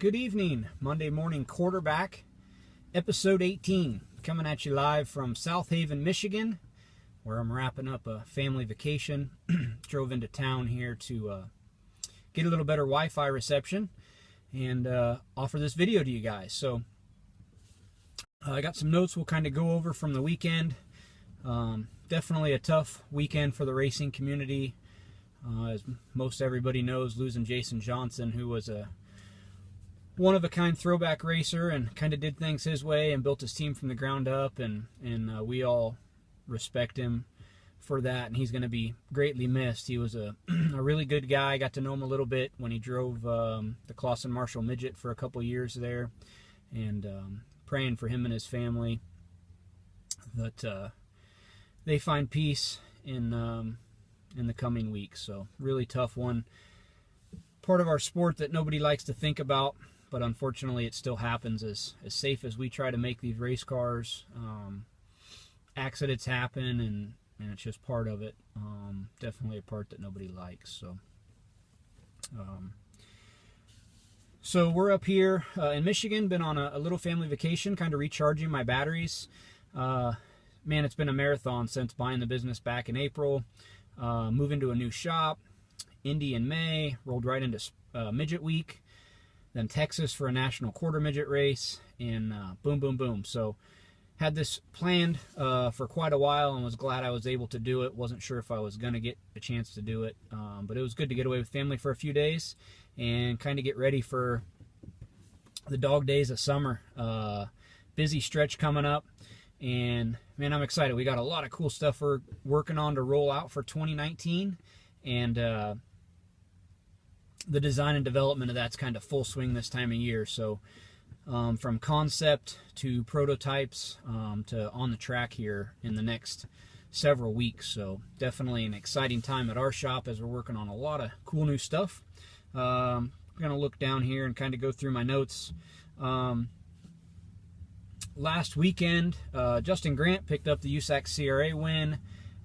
Good evening, Monday morning quarterback, episode 18, coming at you live from South Haven, Michigan, where I'm wrapping up a family vacation. Drove into town here to get a little better Wi-Fi reception and offer this video to you guys. So I got some notes we'll kind of go over from the weekend. Definitely a tough weekend for the racing community. As most everybody knows, losing Jason Johnson, who was a one-of-a-kind throwback racer and kind of did things his way and built his team from the ground up, and we all respect him for that, and he's going to be greatly missed. He was a really good guy. I got to know him a little bit when he drove the Clausen Marshall Midget for a couple years there, and praying for him and his family that they find peace in the coming weeks. So really tough one. Part of our sport that nobody likes to think about, but unfortunately it still happens. As safe as we try to make these race cars, accidents happen, and it's just part of it. Definitely a part that nobody likes. So we're up here in Michigan, been on a little family vacation, kind of recharging my batteries. Man, it's been a marathon since buying the business back in April, moving to a new shop, Indy in May, rolled right into Midget Week, then Texas for a national quarter midget race, and boom, boom, boom. So had this planned for quite a while and was glad I was able to do it. Wasn't sure if I was going to get a chance to do it, but it was good to get away with family for a few days and kind of get ready for the dog days of summer. Busy stretch coming up, and man, I'm excited. We got a lot of cool stuff we're working on to roll out for 2019, and the design and development of that's kind of full swing this time of year. So from concept to prototypes to on the track here in the next several weeks. So definitely an exciting time at our shop as we're working on a lot of cool new stuff. I'm going to look down here and kind of go through my notes. Last weekend, Justin Grant picked up the USAC CRA win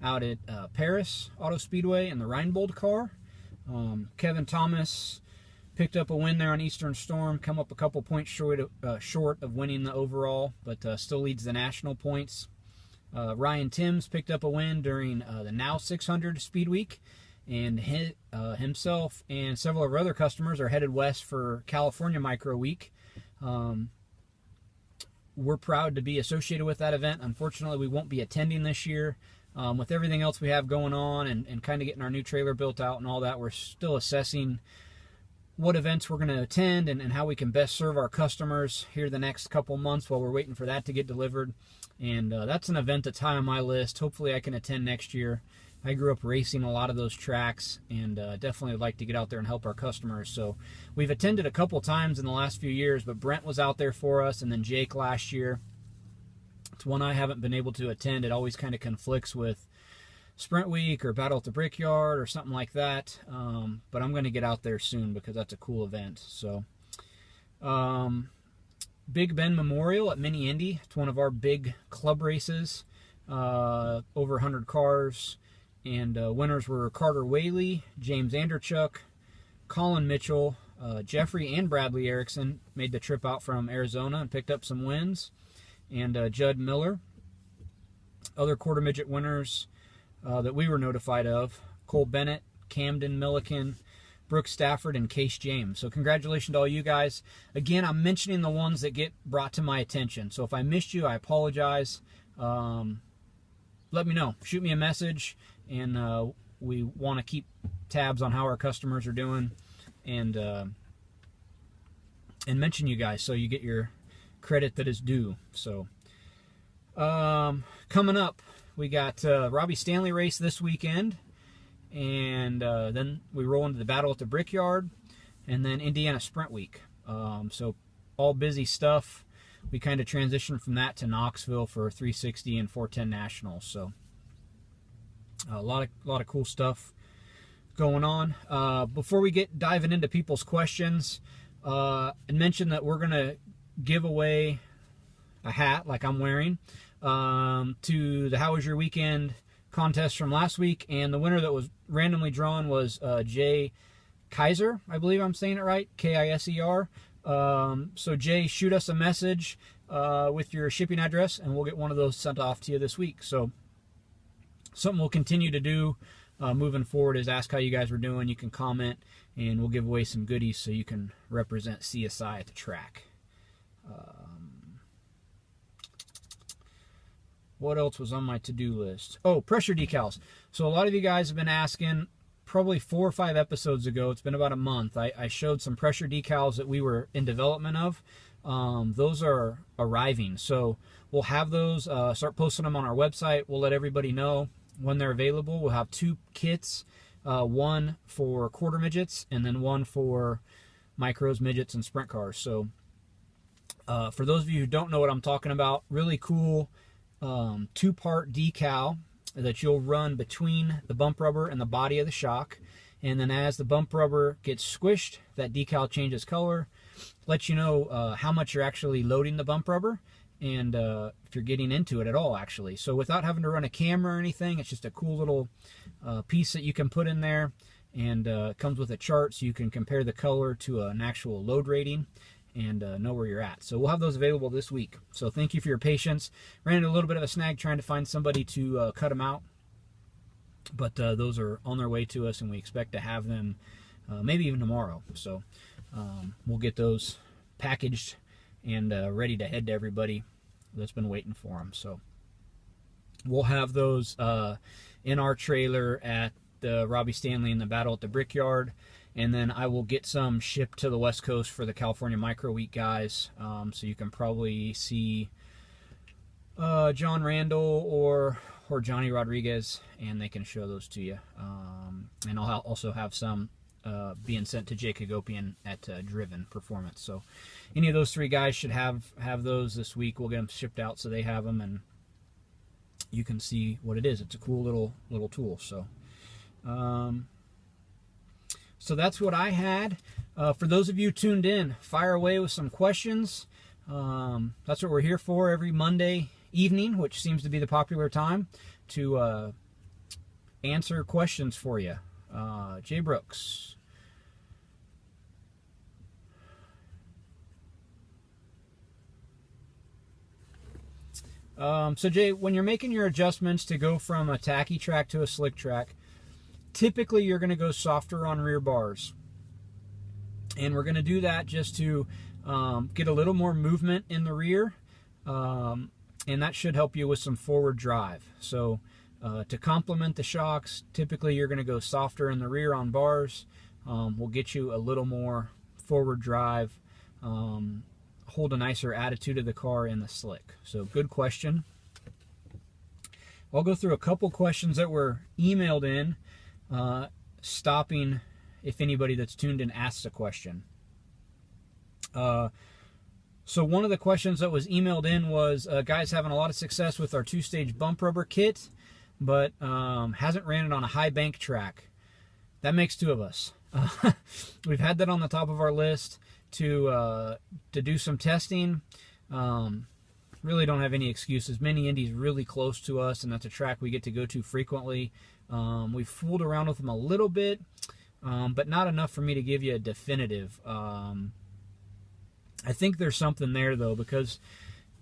out at Paris Auto Speedway in the Rheinbold car. Kevin Thomas picked up a win there on Eastern Storm, come up a couple points short of winning the overall, but still leads the national points. Ryan Timms picked up a win during the Now 600 Speed Week, and himself and several of our other customers are headed west for California Micro Week. We're proud to be associated with that event. Unfortunately, we won't be attending this year. With everything else we have going on and kind of getting our new trailer built out and all that, we're still assessing what events we're going to attend and how we can best serve our customers here the next couple months while we're waiting for that to get delivered. And that's an event that's high on my list. Hopefully I can attend next year. I grew up racing a lot of those tracks, and definitely would like to get out there and help our customers. So we've attended a couple times in the last few years, but Brent was out there for us, and then Jake last year. It's one I haven't been able to attend. It always kind of conflicts with Sprint Week or Battle at the Brickyard or something like that. But I'm going to get out there soon because that's a cool event. So, Big Ben Memorial at Mini Indy. It's one of our big club races. Over 100 cars. And winners were Carter Whaley, James Anderchuk, Colin Mitchell, Jeffrey and Bradley Erickson made the trip out from Arizona and picked up some wins. And Judd Miller. Other quarter midget winners that we were notified of: Cole Bennett, Camden Milliken, Brooke Stafford, and Case James. So congratulations to all you guys. Again, I'm mentioning the ones that get brought to my attention. So if I missed you, I apologize. Let me know. Shoot me a message, and we want to keep tabs on how our customers are doing, and mention you guys so you get your credit that is due. So coming up, we got Robbie Stanley race this weekend, and then we roll into the Battle at the Brickyard, and then Indiana Sprint Week. So all busy stuff. We kind of transitioned from that to Knoxville for 360 and 410 Nationals. So a lot of cool stuff going on. Before we get diving into people's questions, I mentioned that we're gonna give away a hat like I'm wearing to the How Was Your Weekend contest from last week, and the winner that was randomly drawn was Jay Kaiser. I believe I'm saying it right, Kiser. So Jay, shoot us a message with your shipping address, and we'll get one of those sent off to you this week. So something we'll continue to do moving forward is ask how you guys were doing. You can comment, and we'll give away some goodies so you can represent CSI at the track. What else was on my to-do list? Oh, pressure decals. So a lot of you guys have been asking, probably 4 or 5 episodes ago, it's been about a month, I showed some pressure decals that we were in development of. Those are arriving. So we'll have those, start posting them on our website. We'll let everybody know when they're available. We'll have 2 kits, one for quarter midgets and then one for micros, midgets, and sprint cars. So for those of you who don't know what I'm talking about, really cool 2-part decal that you'll run between the bump rubber and the body of the shock. And then as the bump rubber gets squished, that decal changes color, lets you know how much you're actually loading the bump rubber, and if you're getting into it at all, actually. So without having to run a camera or anything, it's just a cool little piece that you can put in there, and it comes with a chart so you can compare the color to an actual load rating and know where you're at. So we'll have those available this week. So thank you for your patience. Ran into a little bit of a snag trying to find somebody to cut them out, but those are on their way to us, and we expect to have them maybe even tomorrow. So we'll get those packaged and ready to head to everybody that's been waiting for them. So we'll have those in our trailer at the Robbie Stanley and the Battle at the Brickyard, and then I will get some shipped to the West Coast for the California Micro Week guys. So you can probably see John Randall or Johnny Rodriguez, and they can show those to you. And I'll also have some being sent to Jake Hagopian at Driven Performance. So any of those 3 guys should have those this week. We'll get them shipped out so they have them, and you can see what it is. It's a cool little tool. So so that's what I had. For those of you tuned in, fire away with some questions. That's what we're here for every Monday evening, which seems to be the popular time, to answer questions for you. Jay Brooks. So Jay, when you're making your adjustments to go from a tacky track to a slick track, typically you're going to go softer on rear bars. And we're going to do that just to get a little more movement in the rear. And that should help you with some forward drive. So to complement the shocks, typically you're going to go softer in the rear on bars. We'll get you a little more forward drive, hold a nicer attitude of the car in the slick. So good question. I'll go through a couple questions that were emailed in, stopping if anybody that's tuned in asks a question. So one of the questions that was emailed in was, guys having a lot of success with our 2-stage bump rubber kit, but hasn't ran it on a high bank track. That makes 2 of us. We've had that on the top of our list to do some testing. Really don't have any excuses. Mini Indy's really close to us, and that's a track we get to go to frequently. We've fooled around with them a little bit, but not enough for me to give you a definitive. I think there's something there, though, because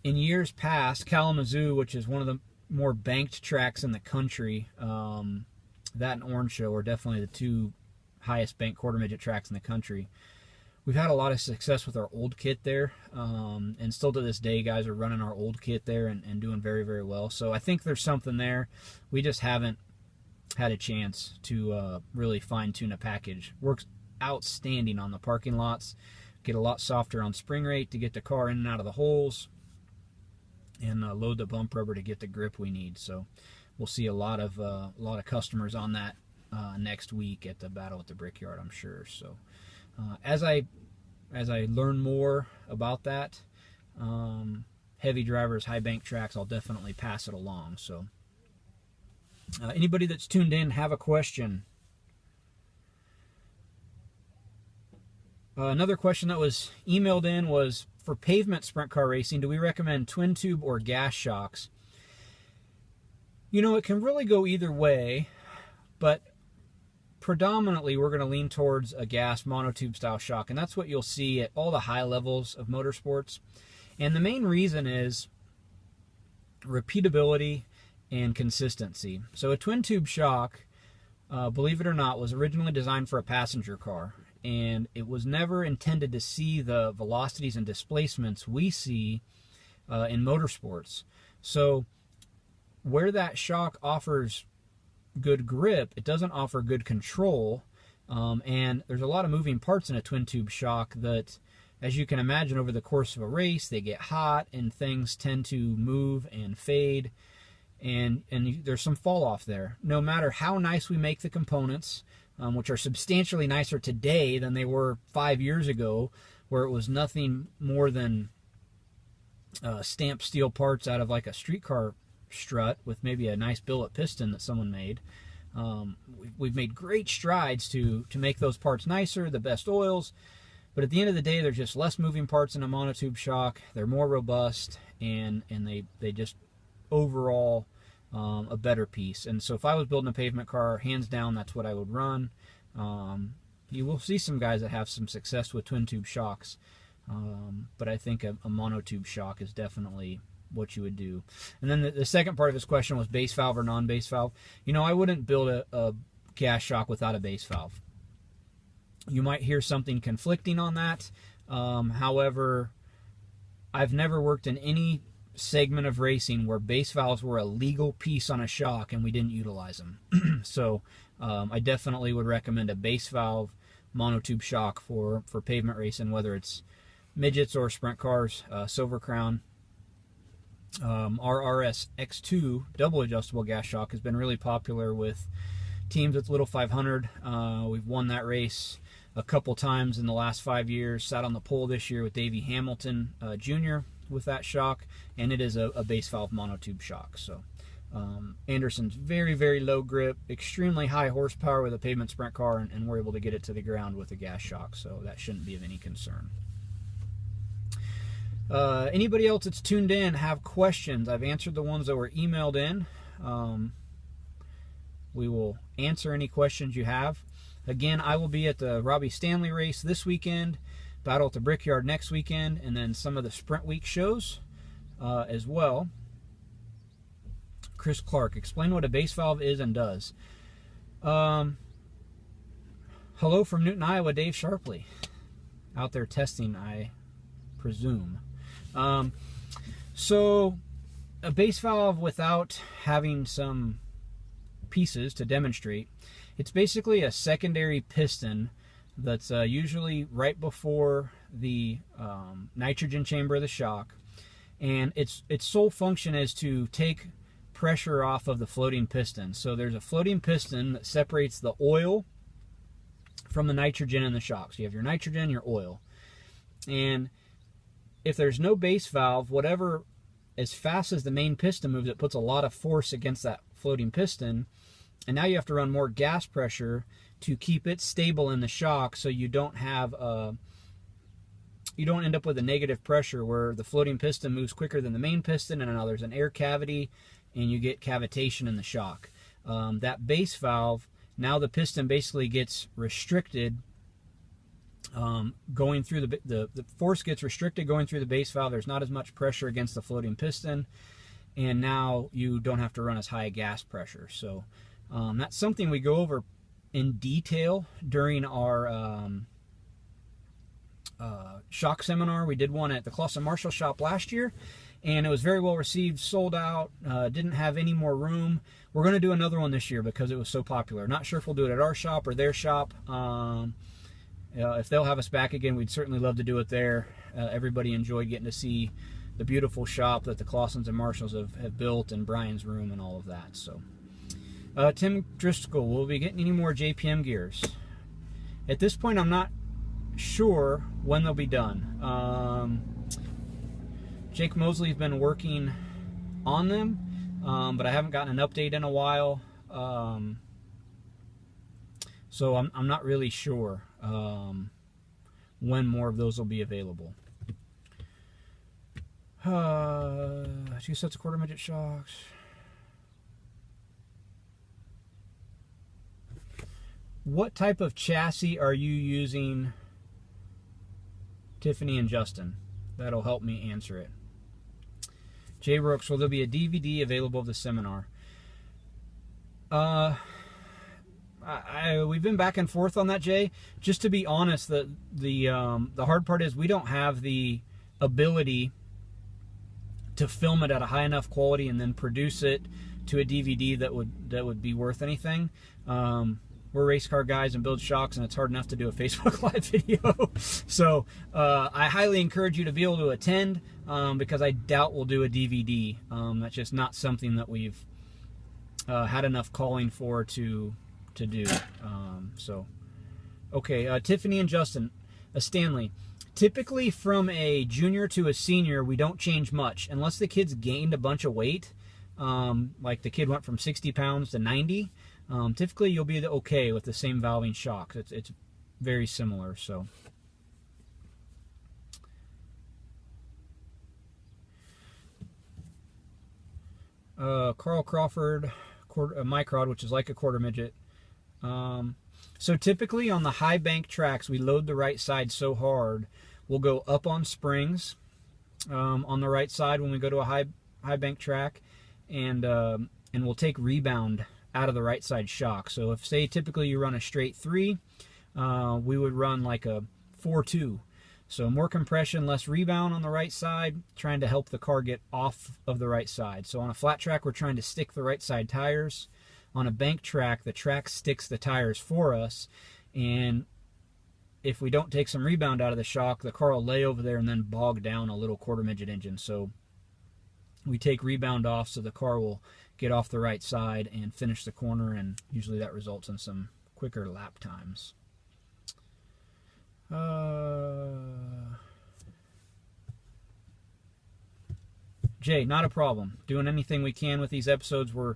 in years past, Kalamazoo, which is one of the more banked tracks in the country, that and Orange Show are definitely the 2 highest banked quarter midget tracks in the country. We've had a lot of success with our old kit there, and still to this day, guys are running our old kit there and doing very, very well. So I think there's something there. We just haven't had a chance to really fine-tune a package. Works outstanding on the parking lots. Get a lot softer on spring rate to get the car in and out of the holes, and load the bump rubber to get the grip we need. So we'll see a lot of customers on that next week at the Battle at the Brickyard, I'm sure. So as I learn more about that, heavy drivers, high bank tracks, I'll definitely pass it along. So anybody that's tuned in, have a question. Another question that was emailed in was, for pavement sprint car racing, do we recommend twin tube or gas shocks? You know, it can really go either way, but predominantly we're going to lean towards a gas monotube style shock, and that's what you'll see at all the high levels of motorsports. And the main reason is repeatability and consistency. So a twin tube shock, believe it or not, was originally designed for a passenger car, and it was never intended to see the velocities and displacements we see in motorsports. So where that shock offers good grip, it doesn't offer good control, and there's a lot of moving parts in a twin tube shock that, as you can imagine, over the course of a race, they get hot and things tend to move and fade, and there's some fall off there. No matter how nice we make the components, which are substantially nicer today than they were 5 years ago, where it was nothing more than stamped steel parts out of like a streetcar strut with maybe a nice billet piston that someone made. We've made great strides to make those parts nicer, the best oils, but at the end of the day, there's just less moving parts in a monotube shock. They're more robust, and they just overall a better piece. And so if I was building a pavement car, hands down, that's what I would run. You will see some guys that have some success with twin tube shocks, but I think a monotube shock is definitely what you would do. And then the second part of his question was base valve or non-base valve. You know, I wouldn't build a gas shock without a base valve. You might hear something conflicting on that. However, I've never worked in any segment of racing where base valves were a legal piece on a shock and we didn't utilize them. So I definitely would recommend a base valve monotube shock for pavement racing, whether it's midgets or sprint cars. Silver Crown, our RS X2 double adjustable gas shock has been really popular with teams at Little 500. We've won that race a couple times in the last 5 years. Sat on the pole this year with Davey Hamilton Jr. with that shock, and it is a base valve monotube shock. So Anderson's very, very low grip, extremely high horsepower with a pavement sprint car, and we're able to get it to the ground with a gas shock, so that shouldn't be of any concern. Anybody else that's tuned in have questions? I've answered the ones that were emailed in. We will answer any questions you have. Again, I will be at the Robbie Stanley race this weekend, Battle at the Brickyard next weekend, and then some of the Sprint Week shows as well. Chris Clark, explain what a base valve is and does. Hello from Newton, Iowa, Dave Sharpley. Out there testing, I presume. So a base valve without having some pieces to demonstrate, it's basically a secondary piston that's usually right before the nitrogen chamber of the shock, and its sole function is to take pressure off of the floating piston. So there's a floating piston that separates the oil from the nitrogen in the shock. So you have your nitrogen, your oil, and if there's no base valve, whatever, as fast as the main piston moves, it puts a lot of force against that floating piston, and now you have to run more gas pressure to keep it stable in the shock, so you don't have you don't end up with a negative pressure where the floating piston moves quicker than the main piston, and now there's an air cavity and you get cavitation in the shock. That base valve, now the piston basically gets restricted, going through the force gets restricted going through the base valve. There's not as much pressure against the floating piston, and now you don't have to run as high a gas pressure. So that's something we go over in detail during our shock seminar. We did one at the Clausen Marshall shop last year, and it was very well received, sold out, didn't have any more room. We're going to do another one this year because it was so popular. Not sure if we'll do it at our shop or their shop. If they'll have us back again, we'd certainly love to do it there. Everybody enjoyed getting to see the beautiful shop that the Clausens and Marshalls have built, and Brian's room and all of that. So, Tim Driscoll, will we be getting any more JPM gears? At this point, I'm not sure when they'll be done. Jake Mosley's been working on them, but I haven't gotten an update in a while. So I'm not really sure when more of those will be available. 2 sets of quarter midget shocks. What type of chassis are you using, Tiffany and Justin? That'll help me answer it. Jay Brooks, will there be a DVD available of the seminar? We've been back and forth on that, Jay. Just to be honest, the hard part is we don't have the ability to film it at a high enough quality and then produce it to a DVD that would be worth anything. We're race car guys and build shocks, and it's hard enough to do a Facebook Live video. So I highly encourage you to be able to attend, because I doubt we'll do a DVD. That's just not something that we've had enough calling for to do. Okay, Tiffany and Justin, Stanley. Typically from a junior to a senior, we don't change much unless the kid's gained a bunch of weight. Like the kid went from 60 pounds to 90. Typically you'll be okay with the same valving shocks. It's very similar. So Carl Crawford, microd, which is like a quarter midget. So typically on the high bank tracks, we load the right side so hard, we'll go up on springs on the right side when we go to a high bank track, and we'll take rebound out of the right side shock. So if, say, typically you run a straight 3, we would run like a 4-2. So more compression, less rebound on the right side, trying to help the car get off of the right side. So on a flat track, we're trying to stick the right side tires. On a bank track, the track sticks the tires for us, and if we don't take some rebound out of the shock, the car will lay over there and then bog down a little quarter midget engine. So we take rebound off so the car will get off the right side and finish the corner, and usually that results in some quicker lap times. Jay, not a problem. Doing anything we can with these episodes. We're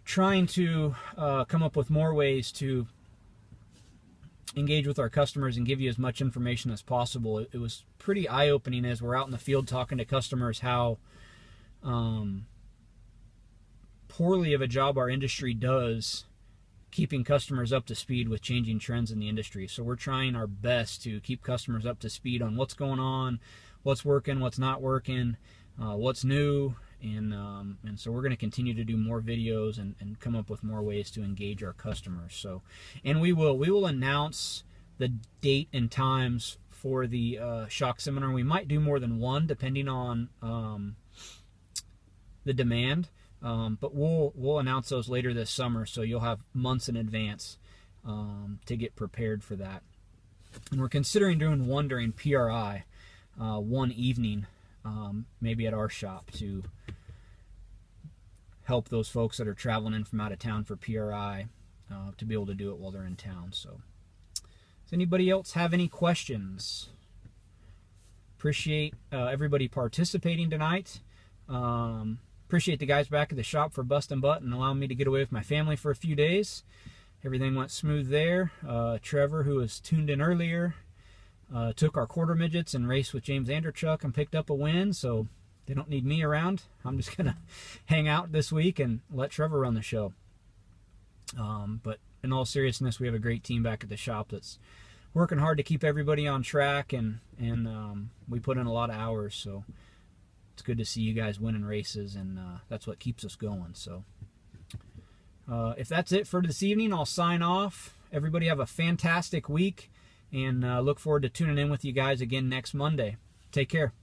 trying to come up with more ways to engage with our customers and give you as much information as possible. It was pretty eye-opening as we're out in the field talking to customers how poorly of a job our industry does keeping customers up to speed with changing trends in the industry. So we're trying our best to keep customers up to speed on what's going on, what's working, what's not working, what's new, and so we're going to continue to do more videos and come up with more ways to engage our customers. So, and we will announce the date and times for the shock seminar. We might do more than one depending on the demand, but we'll announce those later this summer, so you'll have months in advance to get prepared for that. And we're considering doing one during PRI, one evening, maybe at our shop, to help those folks that are traveling in from out of town for PRI to be able to do it while they're in town. So, does anybody else have any questions? Appreciate everybody participating tonight. Appreciate the guys back at the shop for busting butt and allowing me to get away with my family for a few days. Everything went smooth there. Trevor, who was tuned in earlier, took our quarter midgets and raced with James Anderchuk and picked up a win, so they don't need me around. I'm just going to hang out this week and let Trevor run the show. But in all seriousness, we have a great team back at the shop that's working hard to keep everybody on track, and we put in a lot of hours, so it's good to see you guys winning races, and that's what keeps us going. So if that's it for this evening, I'll sign off. Everybody have a fantastic week, and look forward to tuning in with you guys again next Monday. Take care.